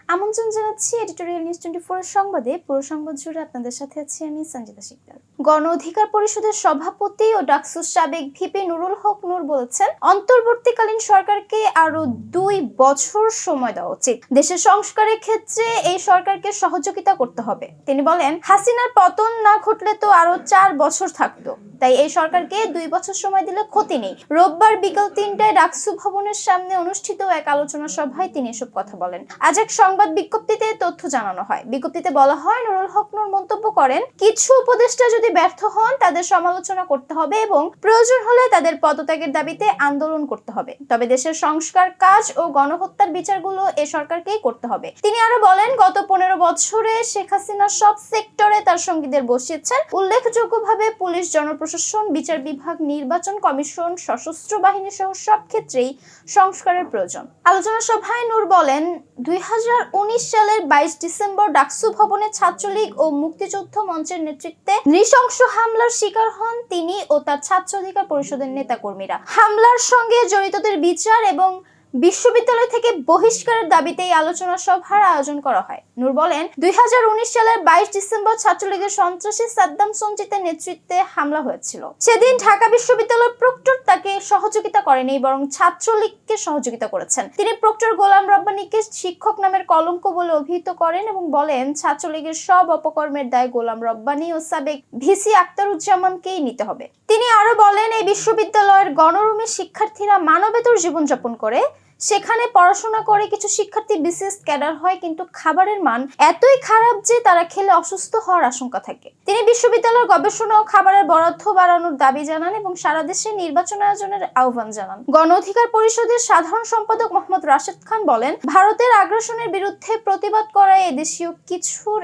আমন্ত্রণ জানাচ্ছি editorial news 24 এর সংবাদে। পুরো সংবাদ জুড়ে আপনাদের সাথে আছি আমি সঞ্জিতা শিকদার। গণ অধিকার পরিষদের সভাপতি ও ডাকসুর সাবেক ভিপি নুরুল হক নূর বলেছেন, অন্তর্বর্তীকালীন সরকারকে আরো 2 বছর সময় দেওয়া উচিত। দেশের সংস্কারের ক্ষেত্রে এই সরকারকে সহযোগিতা করতে হবে। তিনি বলেন, হাসিনার পতন না ঘটলে তো আরো 4 বছর থাকতো, তাই এই সরকারকে 2 বছর সময় দিলে ক্ষতি নেই। রোববার বিকাল 3টায় ডাকসু ভবনের সামনে অনুষ্ঠিত এক আলোচনা সভায় তিনি এসব কথা বলেন। আজ এক সংবাদ বিজ্ঞপ্তিতে তথ্য জানানো হয়। বিজ্ঞপ্তিতে বলা হয়, নুরুল হক নূর মন্তব্য করেন, কিছু উপদেষ্টা যদি ব্যর্থ হন তাদের সমালোচনা করতে হবে এবং প্রয়োজন হলে তাদের পদত্যাগের দাবিতে আন্দোলন করতে হবে। তবে দেশের সংস্কার কাজ ও গণহত্যার বিচারগুলো এ সরকারকেই করতে হবে। তিনি আরো বলেন, গত 15 বছরে শেখ হাসিনা সব সেক্টরে তার সঙ্গীদের বসিয়েছেন। উল্লেখযোগ্যভাবে পুলিশ, জনপ্রশাসন, বিচার বিভাগ, নির্বাচন কমিশন, সশস্ত্র বাহিনী সহ সব ক্ষেত্রেই সংস্কারের প্রয়োজন। আলোচনা সভায় নূর বলেন, 2019 সালের 22 ডিসেম্বর ডাকসু ভবনে ছাত্রলীগ ও মুক্তিযুদ্ধ মঞ্চের নেতৃত্বে নৃশংস হামলার শিকার হন তিনি ও তার ছাত্র অধিকার পরিষদের নেতাকর্মীরা। হামলার সঙ্গে জড়িতদের বিচার এবং বিশ্ববিদ্যালয় থেকে বহিষ্কারের দাবিতে এই আলোচনা সভার আয়োজন করা হয়। নূর বলেন, 2019 সালের 22 ডিসেম্বর ছাত্রলীগের সন্ত্রাসী সাদ্দাম সঞ্জিতের নেতৃত্বে হামলা হয়েছিল। সেদিন ঢাকা বিশ্ববিদ্যালয়ের প্রক্টর তাকে সহযোগিতা করেনি, বরং ছাত্রলীগকে সহযোগিতা করেছেন। তিনি প্রক্টর গোলাম রব্বানীকে শিক্ষক নামের কলঙ্ক বলে অভিহিত করেন এবং বলেন, ছাত্রলীগের সব অপকর্মের দায় গোলাম রব্বানী ও সাবেক ভিসি আক্তারুজ্জামানকেই নিতে হবে। তিনি আরো বলেন, এই বিশ্ববিদ্যালয়ের গণরুমে শিক্ষার্থীরা মানবেতর জীবনযাপন করে। সেখানে পড়াশোনা করে কিছু শিক্ষার্থী বিশেষ ক্যাডার হয়, কিন্তু খাবারের মান এতই খারাপ যে তারা খেলে অসুস্থ হওয়ার আশঙ্কা থাকে। তিনি বিশ্ববিদ্যালয়ের গবেষণা ও খাবারের বরাদ্দ বাড়ানোর দাবি জানান এবং সারা দেশে নির্বাচন আয়োজনের আহ্বান জানান। গণ অধিকার পরিষদের সাধারণ সম্পাদক মোহাম্মদ রাশেদ খান বলেন, ভারতের আগ্রাসনের বিরুদ্ধে প্রতিবাদ করায় এদেশীয় কিছুর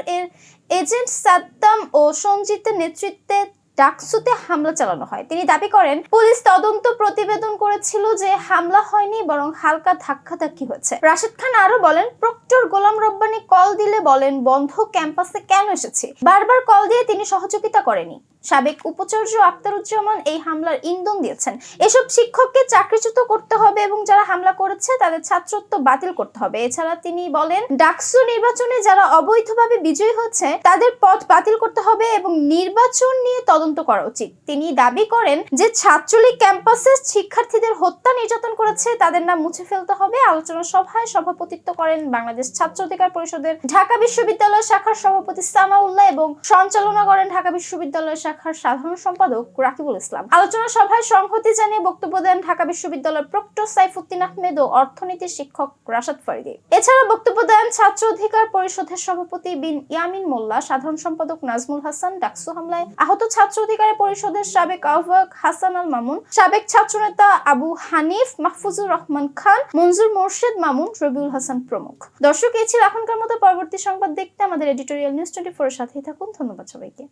এজেন্ট সাদ্দাম ও সঞ্জিতের নেতৃত্বে ডাকসুতে হামলা চালানো হয়। তিনি দাবি করেন, পুলিশ তদন্ত প্রতিবেদন করেছিল যে হামলা হয়নি, বরং হালকা ধাক্কাধাক্কি হয়েছে। রাশেদ খান আরো বলেন, প্রক্টর গোলাম রব্বানী কল দিলে বলেন, বন্ধ ক্যাম্পাসে কেন এসেছি। বারবার কল দিয়ে তিনি সহযোগিতা করেনি। সাবেক উপাচার্য আক্তারুজ্জামান এই হামলার ইন্ধন দিয়েছেন। এসব শিক্ষককে চাকরিচ্যুত করতে হবে এবং যারা হামলা করেছে তাদের ছাত্রত্ব বাতিল করতে হবে। এছাড়া তিনি বলেন, ডাকসু নির্বাচনে যারা অবৈধভাবে বিজয়ী হচ্ছে তাদের পদ বাতিল করতে হবে এবং নির্বাচন নিয়ে তদন্ত করা উচিত। তিনি দাবি করেন যে ছাত্রলীগ ক্যাম্পাসে শিক্ষার্থীদের হত্যা নির্যাতন করেছে তাদের নাম মুছে ফেলতে হবে। আলোচনা সভায় সভাপতিত্ব করেন বাংলাদেশ ছাত্র অধিকার পরিষদের ঢাকা বিশ্ববিদ্যালয় শাখার সভাপতি সানাউল্লাহ এবং সঞ্চালনা করেন ঢাকা বিশ্ববিদ্যালয় শাখার সাধারণ সম্পাদক রাকিবুল ইসলাম। আলোচনা সভায় সংহতি জানিয়ে বক্তব্য দেন ঢাকা বিশ্ববিদ্যালয়ের প্রক্টর সাইফুদ্দিন আহমেদ ও অর্থনীতির শিক্ষক রাশাদ ফরিদি। এছাড়া বক্তব্য দেন ছাত্র অধিকার পরিষদের সভাপতি বিন ইয়ামিন মোল্লা, সাধারণ সম্পাদক নাজমুল হাসান। ডাকসু হামলায় আহত ছাত্র অধিকার পরিষদের সাবেক আহ্বায়ক হাসান আল মামুন, সাবেক ছাত্রনেতা আবু হানিফ, মাহফুজুর রহমান খান, মঞ্জুর মোর্শেদ মামুন, রবিউল হাসান প্রমুখ। দর্শক, এই ছিল এখনকার মতো। পরবর্তী সংবাদ দেখতে আমাদের এডিটোরিয়াল নিউজ 24 এর সাথেই থাকুন। ধন্যবাদ সবাইকে।